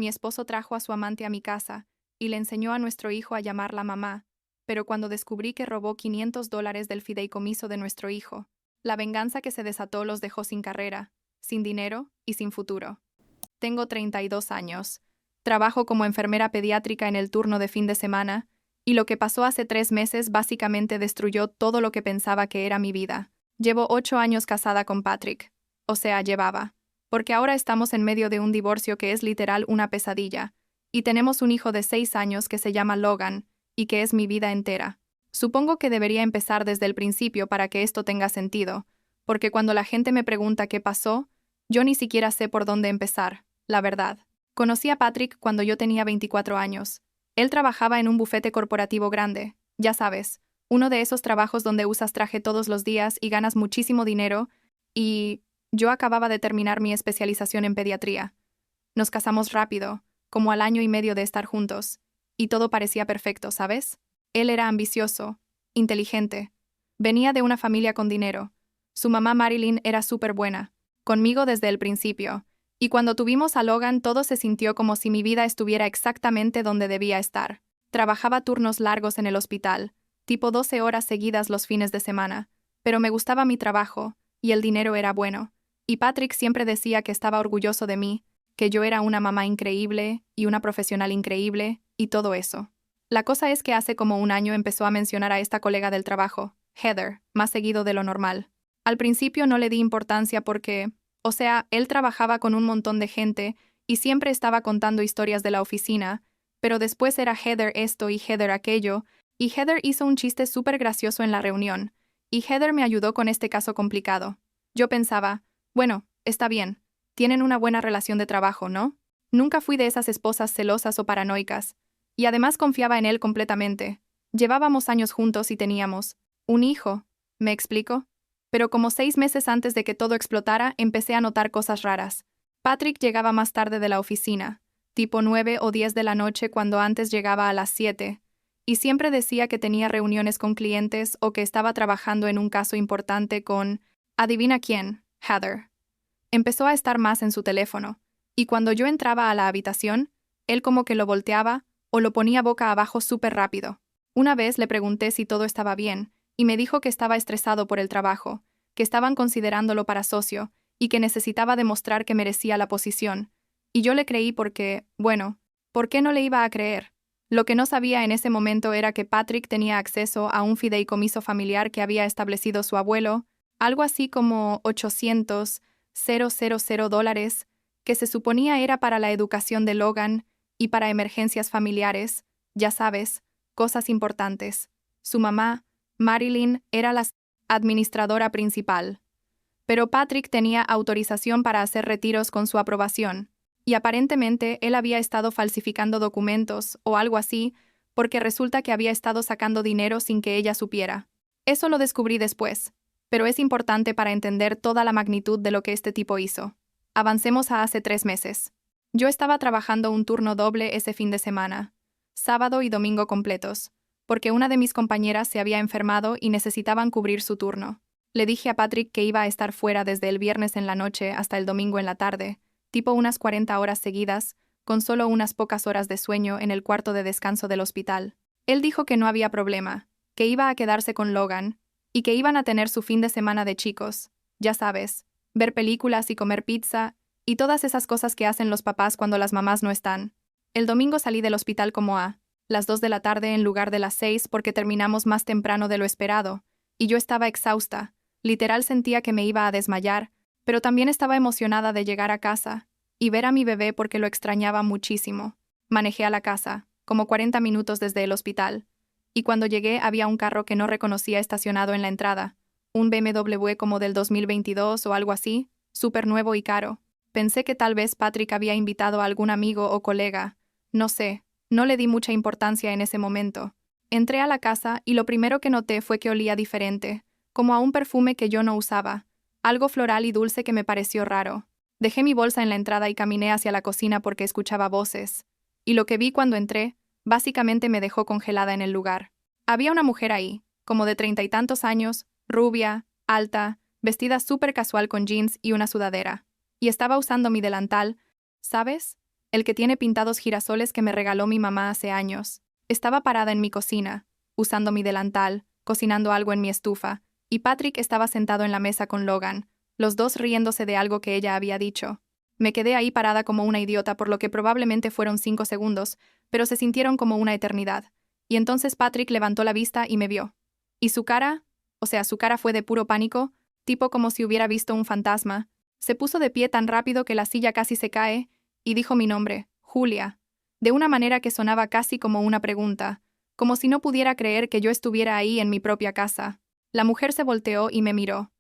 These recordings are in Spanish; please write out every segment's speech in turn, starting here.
mi esposo trajo a su amante a mi casa y le enseñó a nuestro hijo a llamarla mamá, pero cuando descubrí que robó $500 del fideicomiso de nuestro hijo, la venganza que se desató los dejó sin carrera, sin dinero y sin futuro. Tengo 32 años. Trabajo como enfermera pediátrica en el turno de fin de semana, y lo que pasó hace 3 meses básicamente destruyó todo lo que pensaba que era mi vida. Llevo 8 años casada con Patrick. O sea, llevaba. Porque ahora estamos en medio de un divorcio que es literal una pesadilla, y tenemos un hijo de 6 años que se llama Logan, y que es mi vida entera. Supongo que debería empezar desde el principio para que esto tenga sentido, porque cuando la gente me pregunta qué pasó, yo ni siquiera sé por dónde empezar, la verdad. Conocí a Patrick cuando yo tenía 24 años. Él trabajaba en un bufete corporativo grande, ya sabes, uno de esos trabajos donde usas traje todos los días y ganas muchísimo dinero, y yo acababa de terminar mi especialización en pediatría. Nos casamos rápido, como al año y medio de estar juntos, y todo parecía perfecto, ¿sabes? Él era ambicioso, inteligente, venía de una familia con dinero. Su mamá Marilyn era súper buena, conmigo desde el principio, y cuando tuvimos a Logan todo se sintió como si mi vida estuviera exactamente donde debía estar. Trabajaba turnos largos en el hospital, tipo 12 horas seguidas los fines de semana, pero me gustaba mi trabajo, y el dinero era bueno, y Patrick siempre decía que estaba orgulloso de mí, que yo era una mamá increíble y una profesional increíble, y todo eso. La cosa es que hace como un año empezó a mencionar a esta colega del trabajo, Heather, más seguido de lo normal. Al principio no le di importancia porque, o sea, él trabajaba con un montón de gente y siempre estaba contando historias de la oficina, pero después era Heather esto y Heather aquello, y Heather hizo un chiste súper gracioso en la reunión, y Heather me ayudó con este caso complicado. Yo pensaba, bueno, está bien, tienen una buena relación de trabajo, ¿no? Nunca fui de esas esposas celosas o paranoicas, y además confiaba en él completamente. Llevábamos años juntos y teníamos un hijo, ¿me explico? Pero como 6 meses antes de que todo explotara, empecé a notar cosas raras. Patrick llegaba más tarde de la oficina, tipo 9 o 10 de la noche cuando antes llegaba a las 7, y siempre decía que tenía reuniones con clientes o que estaba trabajando en un caso importante con, adivina quién, Heather. Empezó a estar más en su teléfono, y cuando yo entraba a la habitación, él como que lo volteaba o lo ponía boca abajo súper rápido. Una vez le pregunté si todo estaba bien, y me dijo que estaba estresado por el trabajo, que estaban considerándolo para socio, y que necesitaba demostrar que merecía la posición. Y yo le creí porque, bueno, ¿por qué no le iba a creer? Lo que no sabía en ese momento era que Patrick tenía acceso a un fideicomiso familiar que había establecido su abuelo, algo así como $800,000, que se suponía era para la educación de Logan y para emergencias familiares, ya sabes, cosas importantes. Su mamá, Marilyn, era la administradora principal. Pero Patrick tenía autorización para hacer retiros con su aprobación, y aparentemente él había estado falsificando documentos o algo así, porque resulta que había estado sacando dinero sin que ella supiera. Eso lo descubrí después, pero es importante para entender toda la magnitud de lo que este tipo hizo. Avancemos a hace 3 meses. Yo estaba trabajando un turno doble ese fin de semana, sábado y domingo completos, porque una de mis compañeras se había enfermado y necesitaban cubrir su turno. Le dije a Patrick que iba a estar fuera desde el viernes en la noche hasta el domingo en la tarde, tipo unas 40 horas seguidas, con solo unas pocas horas de sueño en el cuarto de descanso del hospital. Él dijo que no había problema, que iba a quedarse con Logan, y que iban a tener su fin de semana de chicos, ya sabes, ver películas y comer pizza, y todas esas cosas que hacen los papás cuando las mamás no están. El domingo salí del hospital como a las 2 de la tarde en lugar de las 6 porque terminamos más temprano de lo esperado, y yo estaba exhausta, literal sentía que me iba a desmayar, pero también estaba emocionada de llegar a casa y ver a mi bebé porque lo extrañaba muchísimo. Manejé a la casa, como 40 minutos desde el hospital, y cuando llegué había un carro que no reconocía estacionado en la entrada, un BMW como del 2022 o algo así, súper nuevo y caro. Pensé que tal vez Patrick había invitado a algún amigo o colega, no sé, no le di mucha importancia en ese momento. Entré a la casa y lo primero que noté fue que olía diferente, como a un perfume que yo no usaba, algo floral y dulce que me pareció raro. Dejé mi bolsa en la entrada y caminé hacia la cocina porque escuchaba voces, y lo que vi cuando entré, básicamente me dejó congelada en el lugar. Había una mujer ahí, como de 30 y tantos años, rubia, alta, vestida súper casual con jeans y una sudadera, y estaba usando mi delantal, ¿sabes? el que tiene pintados girasoles que me regaló mi mamá hace años. Estaba parada en mi cocina, usando mi delantal, cocinando algo en mi estufa, y Patrick estaba sentado en la mesa con Logan, los dos riéndose de algo que ella había dicho. Me quedé ahí parada como una idiota por lo que probablemente fueron 5 segundos, pero se sintieron como una eternidad. Y entonces Patrick levantó la vista y me vio. Y su cara, su cara fue de puro pánico, tipo como si hubiera visto un fantasma. Se puso de pie tan rápido que la silla casi se cae, y dijo mi nombre, Julia, de una manera que sonaba casi como una pregunta, como si no pudiera creer que yo estuviera ahí en mi propia casa. La mujer se volteó y me miró.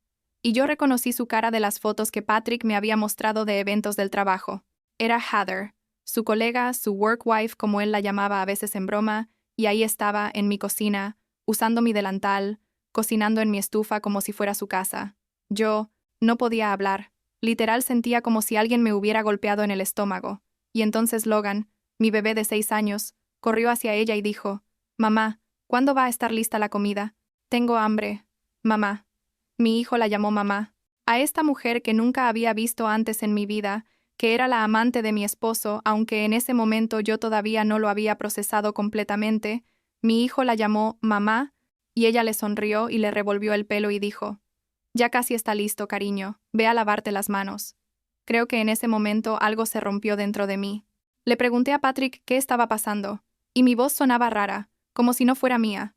Y yo reconocí su cara de las fotos que Patrick me había mostrado de eventos del trabajo. Era Heather, su colega, su work wife como él la llamaba a veces en broma, y ahí estaba, en mi cocina, usando mi delantal, cocinando en mi estufa como si fuera su casa. Yo no podía hablar. Literal sentía como si alguien me hubiera golpeado en el estómago. Y entonces Logan, mi bebé de 6 años, corrió hacia ella y dijo, «Mamá, ¿cuándo va a estar lista la comida? Tengo hambre. Mamá». Mi hijo la llamó mamá. A esta mujer que nunca había visto antes en mi vida, que era la amante de mi esposo, aunque en ese momento yo todavía no lo había procesado completamente, mi hijo la llamó mamá, y ella le sonrió y le revolvió el pelo y dijo, «Ya casi está listo, cariño, ve a lavarte las manos». Creo que en ese momento algo se rompió dentro de mí. Le pregunté a Patrick qué estaba pasando, y mi voz sonaba rara, como si no fuera mía.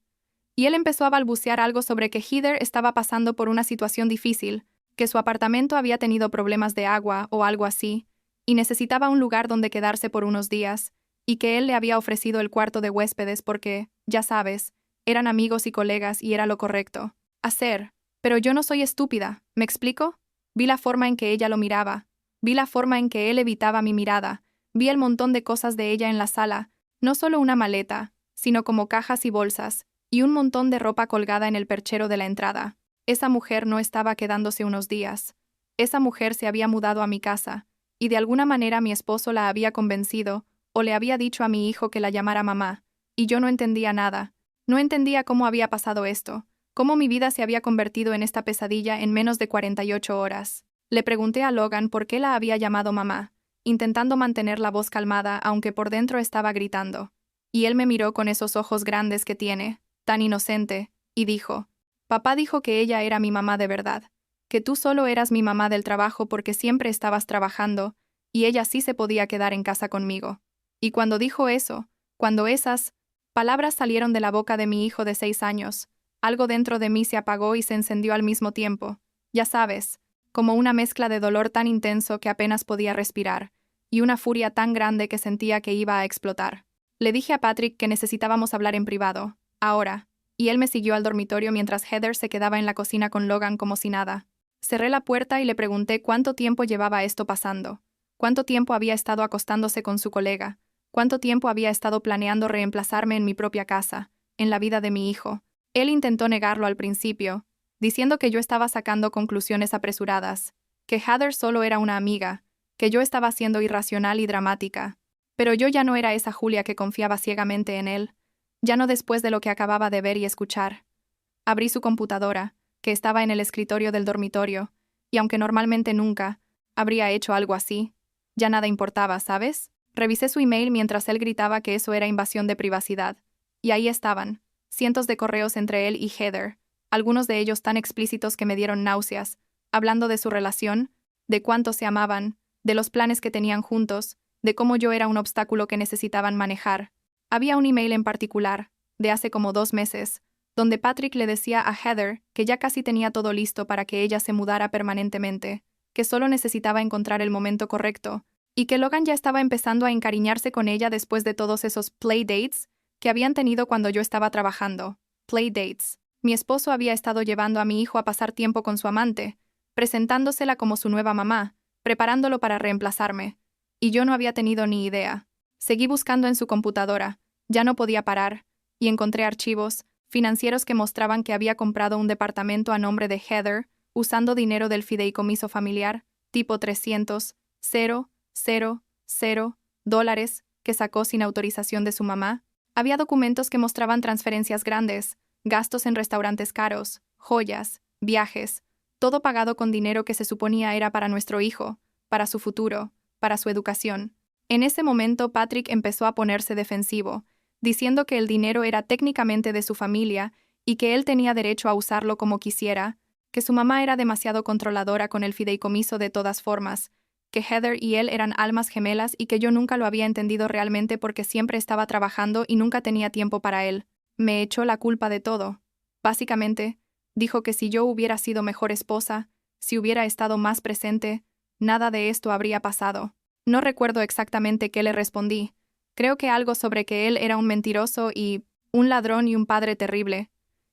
Y él empezó a balbucear algo sobre que Heather estaba pasando por una situación difícil, que su apartamento había tenido problemas de agua o algo así, y necesitaba un lugar donde quedarse por unos días, y que él le había ofrecido el cuarto de huéspedes porque, ya sabes, eran amigos y colegas y era lo correcto hacer. Pero yo no soy estúpida, ¿me explico? Vi la forma en que ella lo miraba, vi la forma en que él evitaba mi mirada, vi el montón de cosas de ella en la sala, no solo una maleta, sino como cajas y bolsas, y un montón de ropa colgada en el perchero de la entrada. Esa mujer no estaba quedándose unos días. Esa mujer se había mudado a mi casa, y de alguna manera mi esposo la había convencido, o le había dicho a mi hijo que la llamara mamá, y yo no entendía nada. No entendía cómo había pasado esto, cómo mi vida se había convertido en esta pesadilla en menos de 48 horas. Le pregunté a Logan por qué la había llamado mamá, intentando mantener la voz calmada aunque por dentro estaba gritando. Y él me miró con esos ojos grandes que tiene, tan inocente, y dijo, «Papá dijo que ella era mi mamá de verdad, que tú solo eras mi mamá del trabajo porque siempre estabas trabajando, y ella sí se podía quedar en casa conmigo». Y cuando dijo eso, cuando esas palabras salieron de la boca de mi hijo de 6 años, algo dentro de mí se apagó y se encendió al mismo tiempo, ya sabes, como una mezcla de dolor tan intenso que apenas podía respirar, y una furia tan grande que sentía que iba a explotar. Le dije a Patrick que necesitábamos hablar en privado, ahora, y él me siguió al dormitorio mientras Heather se quedaba en la cocina con Logan como si nada. Cerré la puerta y le pregunté cuánto tiempo llevaba esto pasando, cuánto tiempo había estado acostándose con su colega, cuánto tiempo había estado planeando reemplazarme en mi propia casa, en la vida de mi hijo. Él intentó negarlo al principio, diciendo que yo estaba sacando conclusiones apresuradas, que Heather solo era una amiga, que yo estaba siendo irracional y dramática. Pero yo ya no era esa Julia que confiaba ciegamente en él, ya no después de lo que acababa de ver y escuchar. Abrí su computadora, que estaba en el escritorio del dormitorio, y aunque normalmente nunca habría hecho algo así, ya nada importaba, ¿sabes? Revisé su email mientras él gritaba que eso era invasión de privacidad, y ahí estaban, cientos de correos entre él y Heather, algunos de ellos tan explícitos que me dieron náuseas, hablando de su relación, de cuánto se amaban, de los planes que tenían juntos, de cómo yo era un obstáculo que necesitaban manejar. Había un email en particular, de hace como 2 meses, donde Patrick le decía a Heather que ya casi tenía todo listo para que ella se mudara permanentemente, que solo necesitaba encontrar el momento correcto, y que Logan ya estaba empezando a encariñarse con ella después de todos esos playdates que habían tenido cuando yo estaba trabajando. Playdates. Mi esposo había estado llevando a mi hijo a pasar tiempo con su amante, presentándosela como su nueva mamá, preparándolo para reemplazarme, y yo no había tenido ni idea. Seguí buscando en su computadora, ya no podía parar, y encontré archivos financieros que mostraban que había comprado un departamento a nombre de Heather, usando dinero del fideicomiso familiar, tipo 300,000 dólares, que sacó sin autorización de su mamá. Había documentos que mostraban transferencias grandes, gastos en restaurantes caros, joyas, viajes, todo pagado con dinero que se suponía era para nuestro hijo, para su futuro, para su educación. En ese momento Patrick empezó a ponerse defensivo, diciendo que el dinero era técnicamente de su familia y que él tenía derecho a usarlo como quisiera, que su mamá era demasiado controladora con el fideicomiso de todas formas, que Heather y él eran almas gemelas y que yo nunca lo había entendido realmente porque siempre estaba trabajando y nunca tenía tiempo para él. Me echó la culpa de todo. Básicamente, dijo que si yo hubiera sido mejor esposa, si hubiera estado más presente, nada de esto habría pasado. No recuerdo exactamente qué le respondí. Creo que algo sobre que él era un mentiroso y un ladrón y un padre terrible.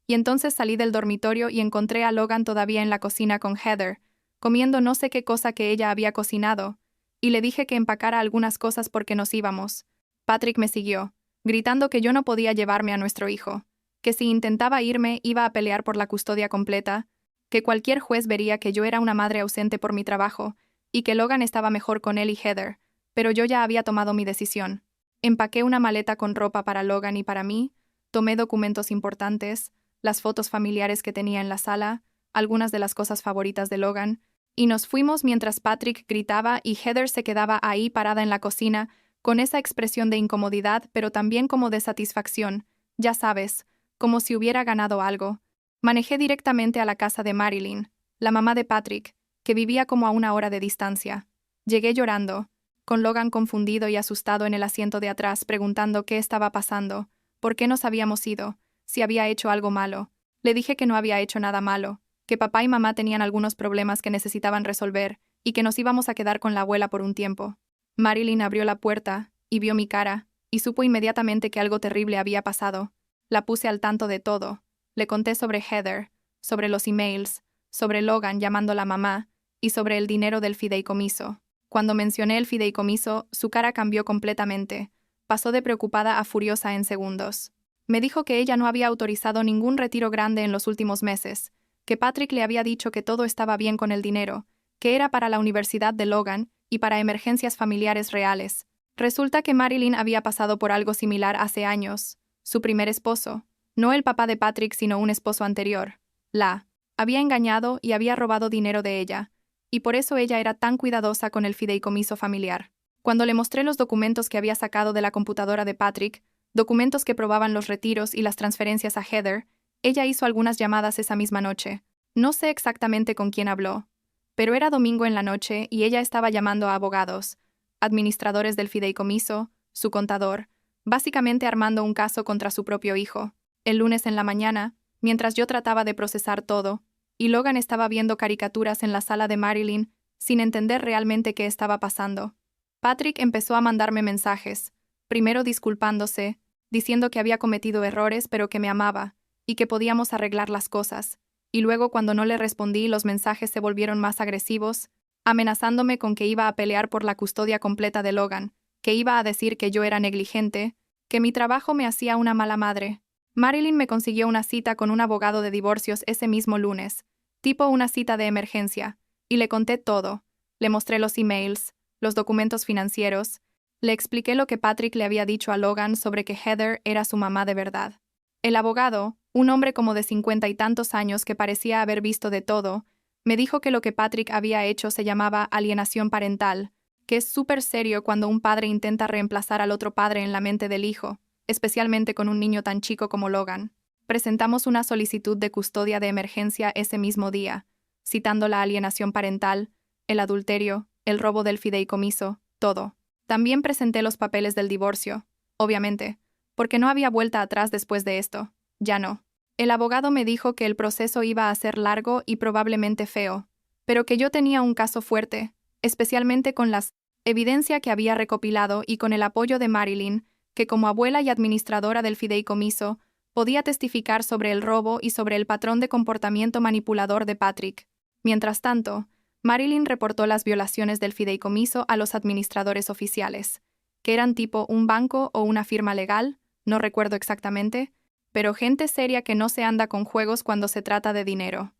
Y entonces salí del dormitorio y encontré a Logan todavía en la cocina con Heather, comiendo no sé qué cosa que ella había cocinado, y le dije que empacara algunas cosas porque nos íbamos. Patrick me siguió, gritando que yo no podía llevarme a nuestro hijo, que si intentaba irme iba a pelear por la custodia completa, que cualquier juez vería que yo era una madre ausente por mi trabajo, y que Logan estaba mejor con él y Heather, pero yo ya había tomado mi decisión. Empaqué una maleta con ropa para Logan y para mí, tomé documentos importantes, las fotos familiares que tenía en la sala, algunas de las cosas favoritas de Logan, y nos fuimos mientras Patrick gritaba y Heather se quedaba ahí parada en la cocina, con esa expresión de incomodidad pero también como de satisfacción, ya sabes, como si hubiera ganado algo. Manejé directamente a la casa de Marilyn, la mamá de Patrick, que vivía como a 1 hora de distancia. Llegué llorando, con Logan confundido y asustado en el asiento de atrás preguntando qué estaba pasando, por qué nos habíamos ido, si había hecho algo malo. Le dije que no había hecho nada malo, que papá y mamá tenían algunos problemas que necesitaban resolver y que nos íbamos a quedar con la abuela por un tiempo. Marilyn abrió la puerta y vio mi cara, y supo inmediatamente que algo terrible había pasado. La puse al tanto de todo. Le conté sobre Heather, sobre los emails, sobre Logan llamándola mamá, y sobre el dinero del fideicomiso. Cuando mencioné el fideicomiso, su cara cambió completamente. Pasó de preocupada a furiosa en segundos. Me dijo que ella no había autorizado ningún retiro grande en los últimos meses, que Patrick le había dicho que todo estaba bien con el dinero, que era para la universidad de Logan y para emergencias familiares reales. Resulta que Marilyn había pasado por algo similar hace años. Su primer esposo, no el papá de Patrick sino un esposo anterior, había engañado y había robado dinero de ella, y por eso ella era tan cuidadosa con el fideicomiso familiar. Cuando le mostré los documentos que había sacado de la computadora de Patrick, documentos que probaban los retiros y las transferencias a Heather, ella hizo algunas llamadas esa misma noche. No sé exactamente con quién habló, pero era domingo en la noche y ella estaba llamando a abogados, administradores del fideicomiso, su contador, básicamente armando un caso contra su propio hijo. El lunes en la mañana, mientras yo trataba de procesar todo, y Logan estaba viendo caricaturas en la sala de Marilyn, sin entender realmente qué estaba pasando, Patrick empezó a mandarme mensajes, primero disculpándose, diciendo que había cometido errores pero que me amaba, y que podíamos arreglar las cosas, y luego cuando no le respondí los mensajes se volvieron más agresivos, amenazándome con que iba a pelear por la custodia completa de Logan, que iba a decir que yo era negligente, que mi trabajo me hacía una mala madre. Marilyn me consiguió una cita con un abogado de divorcios ese mismo lunes, tipo una cita de emergencia, y le conté todo. Le mostré los emails, los documentos financieros, le expliqué lo que Patrick le había dicho a Logan sobre que Heather era su mamá de verdad. El abogado, un hombre como de 50 y tantos años que parecía haber visto de todo, me dijo que lo que Patrick había hecho se llamaba alienación parental, que es súper serio cuando un padre intenta reemplazar al otro padre en la mente del hijo, especialmente con un niño tan chico como Logan. Presentamos una solicitud de custodia de emergencia ese mismo día, citando la alienación parental, el adulterio, el robo del fideicomiso, todo. También presenté los papeles del divorcio, obviamente, porque no había vuelta atrás después de esto. Ya no. El abogado me dijo que el proceso iba a ser largo y probablemente feo, pero que yo tenía un caso fuerte, especialmente con la evidencia que había recopilado y con el apoyo de Marilyn, que como abuela y administradora del fideicomiso, podía testificar sobre el robo y sobre el patrón de comportamiento manipulador de Patrick. Mientras tanto, Marilyn reportó las violaciones del fideicomiso a los administradores oficiales, que eran tipo un banco o una firma legal, no recuerdo exactamente, pero gente seria que no se anda con juegos cuando se trata de dinero.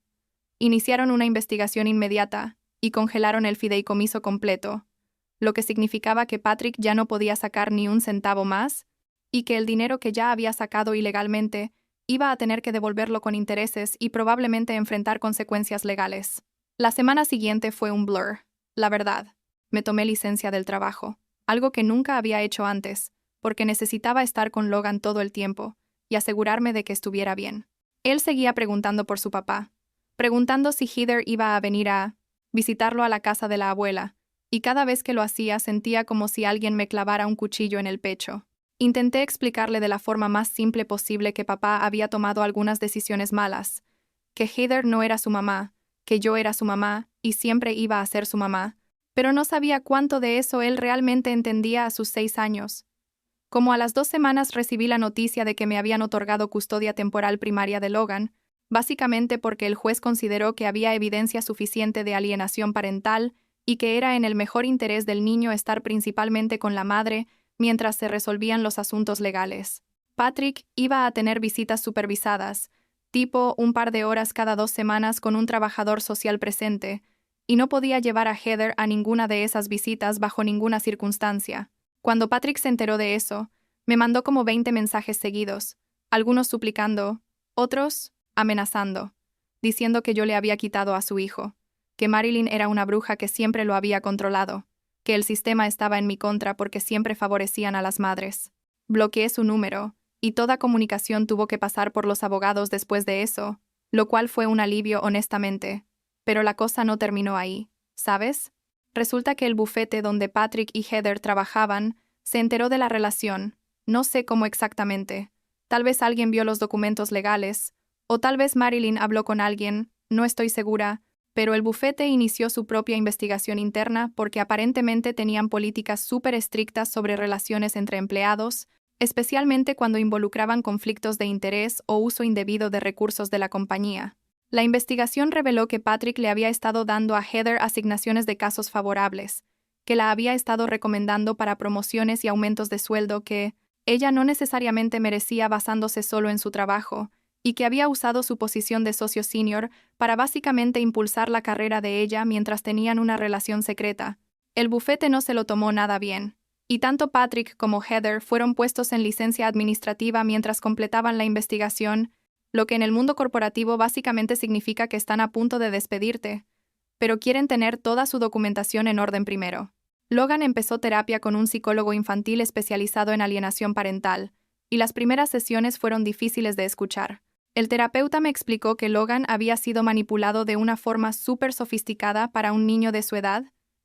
Iniciaron una investigación inmediata y congelaron el fideicomiso completo, lo que significaba que Patrick ya no podía sacar ni un centavo más y que el dinero que ya había sacado ilegalmente iba a tener que devolverlo con intereses y probablemente enfrentar consecuencias legales. La semana siguiente fue un blur, la verdad. Me tomé licencia del trabajo. algo que nunca había hecho antes, porque necesitaba estar con Logan todo el tiempo y asegurarme de que estuviera bien. Él seguía preguntando por su papá, preguntando si Heather iba a venir a visitarlo a la casa de la abuela, y cada vez que lo hacía sentía como si alguien me clavara un cuchillo en el pecho. Intenté explicarle de la forma más simple posible que papá había tomado algunas decisiones malas, que Heather no era su mamá, que yo era su mamá y siempre iba a ser su mamá, pero no sabía cuánto de eso él realmente entendía a sus 6 años. Como a las 2 semanas recibí la noticia de que me habían otorgado custodia temporal primaria de Logan, básicamente porque el juez consideró que había evidencia suficiente de alienación parental y que era en el mejor interés del niño estar principalmente con la madre mientras se resolvían los asuntos legales. Patrick iba a tener visitas supervisadas, tipo un par de horas cada 2 semanas con un trabajador social presente, y no podía llevar a Heather a ninguna de esas visitas bajo ninguna circunstancia. Cuando Patrick se enteró de eso, me mandó como 20 mensajes seguidos, algunos suplicando, otros amenazando, diciendo que yo le había quitado a su hijo, que Marilyn era una bruja que siempre lo había controlado, que el sistema estaba en mi contra porque siempre favorecían a las madres. Bloqueé su número, y toda comunicación tuvo que pasar por los abogados después de eso, lo cual fue un alivio honestamente. Pero la cosa no terminó ahí, ¿sabes? Resulta que el bufete donde Patrick y Heather trabajaban se enteró de la relación, no sé cómo exactamente. Tal vez alguien vio los documentos legales, o tal vez Marilyn habló con alguien, no estoy segura, pero el bufete inició su propia investigación interna porque aparentemente tenían políticas súper estrictas sobre relaciones entre empleados, especialmente cuando involucraban conflictos de interés o uso indebido de recursos de la compañía. La investigación reveló que Patrick le había estado dando a Heather asignaciones de casos favorables, que la había estado recomendando para promociones y aumentos de sueldo que ella no necesariamente merecía basándose solo en su trabajo, y que había usado su posición de socio senior para básicamente impulsar la carrera de ella mientras tenían una relación secreta. El bufete no se lo tomó nada bien, y tanto Patrick como Heather fueron puestos en licencia administrativa mientras completaban la investigación, lo que en el mundo corporativo básicamente significa que están a punto de despedirte, pero quieren tener toda su documentación en orden primero. Logan empezó terapia con un psicólogo infantil especializado en alienación parental, y las primeras sesiones fueron difíciles de escuchar. El terapeuta me explicó que Logan había sido manipulado de una forma súper sofisticada para un niño de su edad,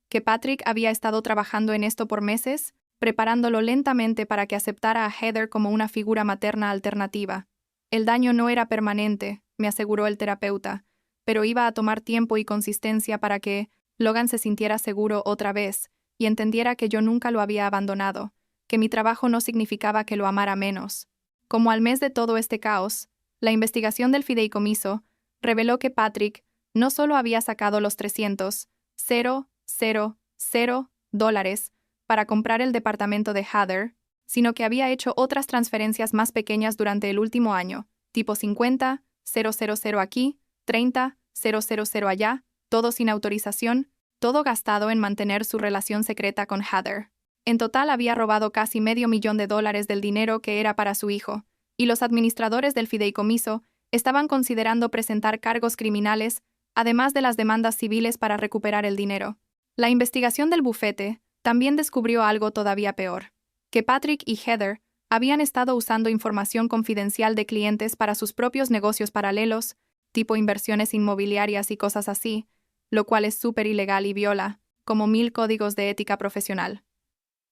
que Patrick había estado trabajando en esto por meses, preparándolo lentamente para que aceptara a Heather como una figura materna alternativa. El daño no era permanente, me aseguró el terapeuta, pero iba a tomar tiempo y consistencia para que Logan se sintiera seguro otra vez y entendiera que yo nunca lo había abandonado, que mi trabajo no significaba que lo amara menos. Como al mes de todo este caos, la investigación del fideicomiso reveló que Patrick no solo había sacado los $300,000 para comprar el departamento de Heather, sino que había hecho otras transferencias más pequeñas durante el último año, tipo 50,000 aquí, 30,000 allá, todo sin autorización, todo gastado en mantener su relación secreta con Heather. En total había robado casi $500,000 del dinero que era para su hijo, y los administradores del fideicomiso estaban considerando presentar cargos criminales, además de las demandas civiles para recuperar el dinero. La investigación del bufete también descubrió algo todavía peor, que Patrick y Heather habían estado usando información confidencial de clientes para sus propios negocios paralelos, tipo inversiones inmobiliarias y cosas así, lo cual es súper ilegal y viola, como 1000 códigos de ética profesional.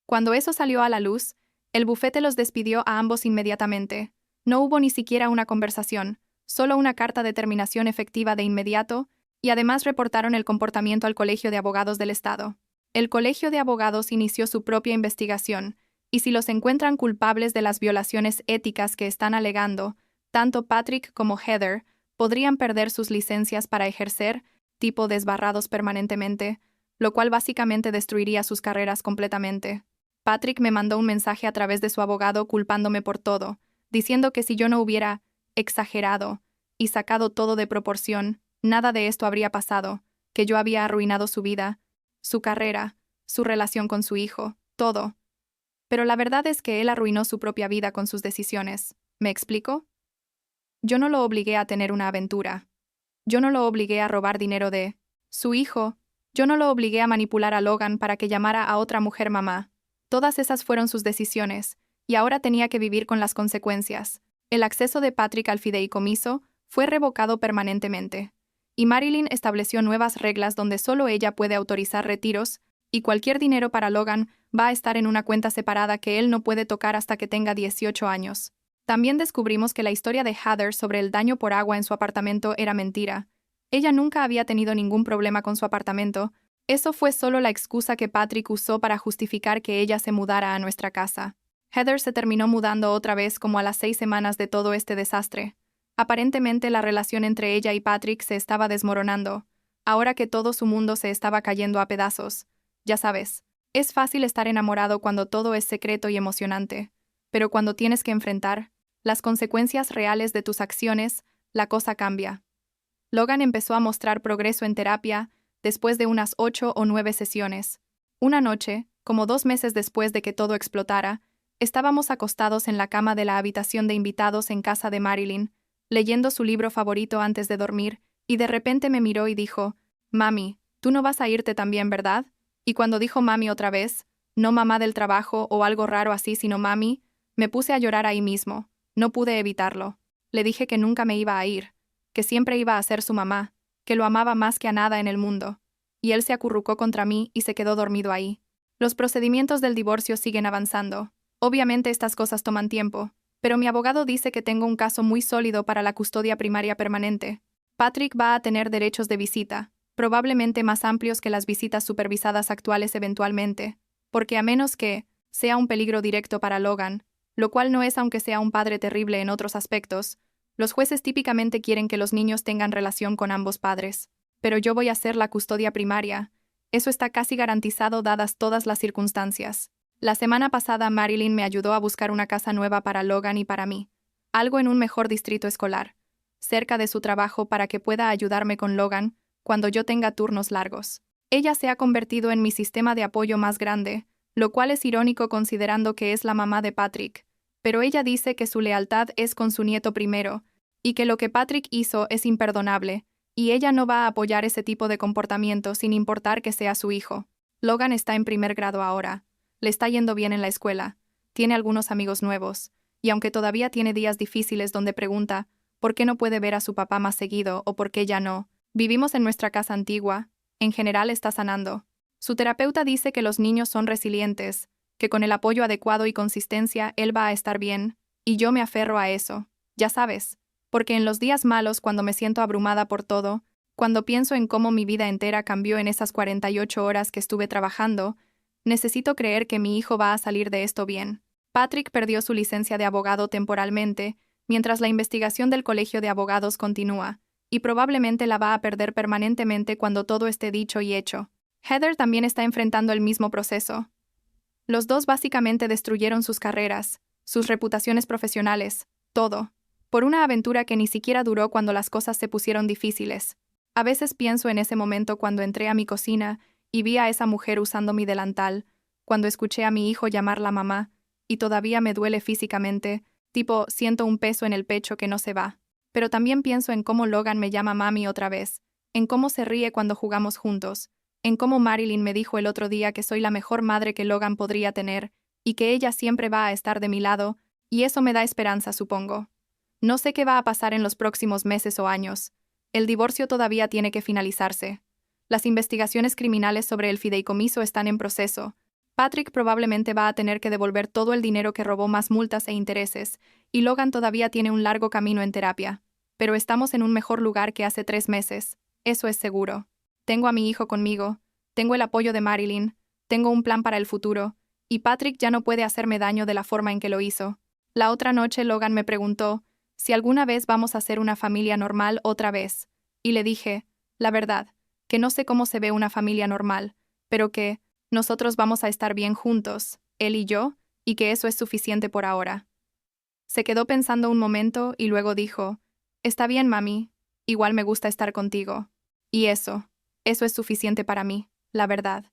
Cuando eso salió a la luz, el bufete los despidió a ambos inmediatamente. No hubo ni siquiera una conversación, solo una carta de terminación efectiva de inmediato, y además reportaron el comportamiento al Colegio de Abogados del Estado. El Colegio de Abogados inició su propia investigación, y si los encuentran culpables de las violaciones éticas que están alegando, tanto Patrick como Heather podrían perder sus licencias para ejercer, tipo desbarrados permanentemente, lo cual básicamente destruiría sus carreras completamente. Patrick me mandó un mensaje a través de su abogado culpándome por todo, diciendo que si yo no hubiera exagerado y sacado todo de proporción, nada de esto habría pasado, que yo había arruinado su vida, su carrera, su relación con su hijo, todo. Pero la verdad es que él arruinó su propia vida con sus decisiones. ¿Me explico? Yo no lo obligué a tener una aventura. Yo no lo obligué a robar dinero de su hijo. Yo no lo obligué a manipular a Logan para que llamara a otra mujer mamá. Todas esas fueron sus decisiones, y ahora tenía que vivir con las consecuencias. El acceso de Patrick al fideicomiso fue revocado permanentemente, y Marilyn estableció nuevas reglas donde solo ella puede autorizar retiros, y cualquier dinero para Logan va a estar en una cuenta separada que él no puede tocar hasta que tenga 18 años. También descubrimos que la historia de Heather sobre el daño por agua en su apartamento era mentira. Ella nunca había tenido ningún problema con su apartamento. Eso fue solo la excusa que Patrick usó para justificar que ella se mudara a nuestra casa. Heather se terminó mudando otra vez como a las 6 semanas de todo este desastre. Aparentemente la relación entre ella y Patrick se estaba desmoronando, ahora que todo su mundo se estaba cayendo a pedazos. Ya sabes, es fácil estar enamorado cuando todo es secreto y emocionante, pero cuando tienes que enfrentar las consecuencias reales de tus acciones, la cosa cambia. Logan empezó a mostrar progreso en terapia después de unas 8 o 9 sesiones. Una noche, como 2 meses después de que todo explotara, estábamos acostados en la cama de la habitación de invitados en casa de Marilyn, leyendo su libro favorito antes de dormir, y de repente me miró y dijo: «Mami, tú no vas a irte también, ¿verdad?». Y cuando dijo mami otra vez, no mamá del trabajo o algo raro así, sino mami, me puse a llorar ahí mismo. No pude evitarlo. Le dije que nunca me iba a ir, que siempre iba a ser su mamá, que lo amaba más que a nada en el mundo. Y él se acurrucó contra mí y se quedó dormido ahí. Los procedimientos del divorcio siguen avanzando. Obviamente estas cosas toman tiempo, pero mi abogado dice que tengo un caso muy sólido para la custodia primaria permanente. Patrick va a tener derechos de visita, probablemente más amplios que las visitas supervisadas actuales eventualmente, porque a menos que sea un peligro directo para Logan, lo cual no es aunque sea un padre terrible en otros aspectos, los jueces típicamente quieren que los niños tengan relación con ambos padres. Pero yo voy a ser la custodia primaria. Eso está casi garantizado dadas todas las circunstancias. La semana pasada Marilyn me ayudó a buscar una casa nueva para Logan y para mí. Algo en un mejor distrito escolar, cerca de su trabajo para que pueda ayudarme con Logan cuando yo tenga turnos largos. Ella se ha convertido en mi sistema de apoyo más grande, lo cual es irónico considerando que es la mamá de Patrick, pero ella dice que su lealtad es con su nieto primero, y que lo que Patrick hizo es imperdonable, y ella no va a apoyar ese tipo de comportamiento sin importar que sea su hijo. Logan está en primer grado ahora, le está yendo bien en la escuela, tiene algunos amigos nuevos, y aunque todavía tiene días difíciles donde pregunta por qué no puede ver a su papá más seguido o por qué ya no, vivimos en nuestra casa antigua, en general está sanando. Su terapeuta dice que los niños son resilientes, que con el apoyo adecuado y consistencia él va a estar bien, y yo me aferro a eso, ya sabes, porque en los días malos cuando me siento abrumada por todo, cuando pienso en cómo mi vida entera cambió en esas 48 horas que estuve trabajando, necesito creer que mi hijo va a salir de esto bien. Patrick perdió su licencia de abogado temporalmente, mientras la investigación del colegio de abogados continúa, y probablemente la va a perder permanentemente cuando todo esté dicho y hecho. Heather también está enfrentando el mismo proceso. Los dos básicamente destruyeron sus carreras, sus reputaciones profesionales, todo, por una aventura que ni siquiera duró cuando las cosas se pusieron difíciles. A veces pienso en ese momento cuando entré a mi cocina y vi a esa mujer usando mi delantal, cuando escuché a mi hijo llamarla mamá, y todavía me duele físicamente, tipo siento un peso en el pecho que no se va. Pero también pienso en cómo Logan me llama mami otra vez, en cómo se ríe cuando jugamos juntos, en cómo Marilyn me dijo el otro día que soy la mejor madre que Logan podría tener, y que ella siempre va a estar de mi lado, y eso me da esperanza, supongo. No sé qué va a pasar en los próximos meses o años. El divorcio todavía tiene que finalizarse. Las investigaciones criminales sobre el fideicomiso están en proceso. Patrick probablemente va a tener que devolver todo el dinero que robó más multas e intereses, y Logan todavía tiene un largo camino en terapia. Pero estamos en un mejor lugar que hace 3 meses, eso es seguro. Tengo a mi hijo conmigo, tengo el apoyo de Marilyn, tengo un plan para el futuro, y Patrick ya no puede hacerme daño de la forma en que lo hizo. La otra noche Logan me preguntó si alguna vez vamos a ser una familia normal otra vez, y le dije, la verdad, que no sé cómo se ve una familia normal, pero que nosotros vamos a estar bien juntos, él y yo, y que eso es suficiente por ahora. Se quedó pensando un momento y luego dijo, está bien, mami, igual me gusta estar contigo. Y eso es suficiente para mí, la verdad.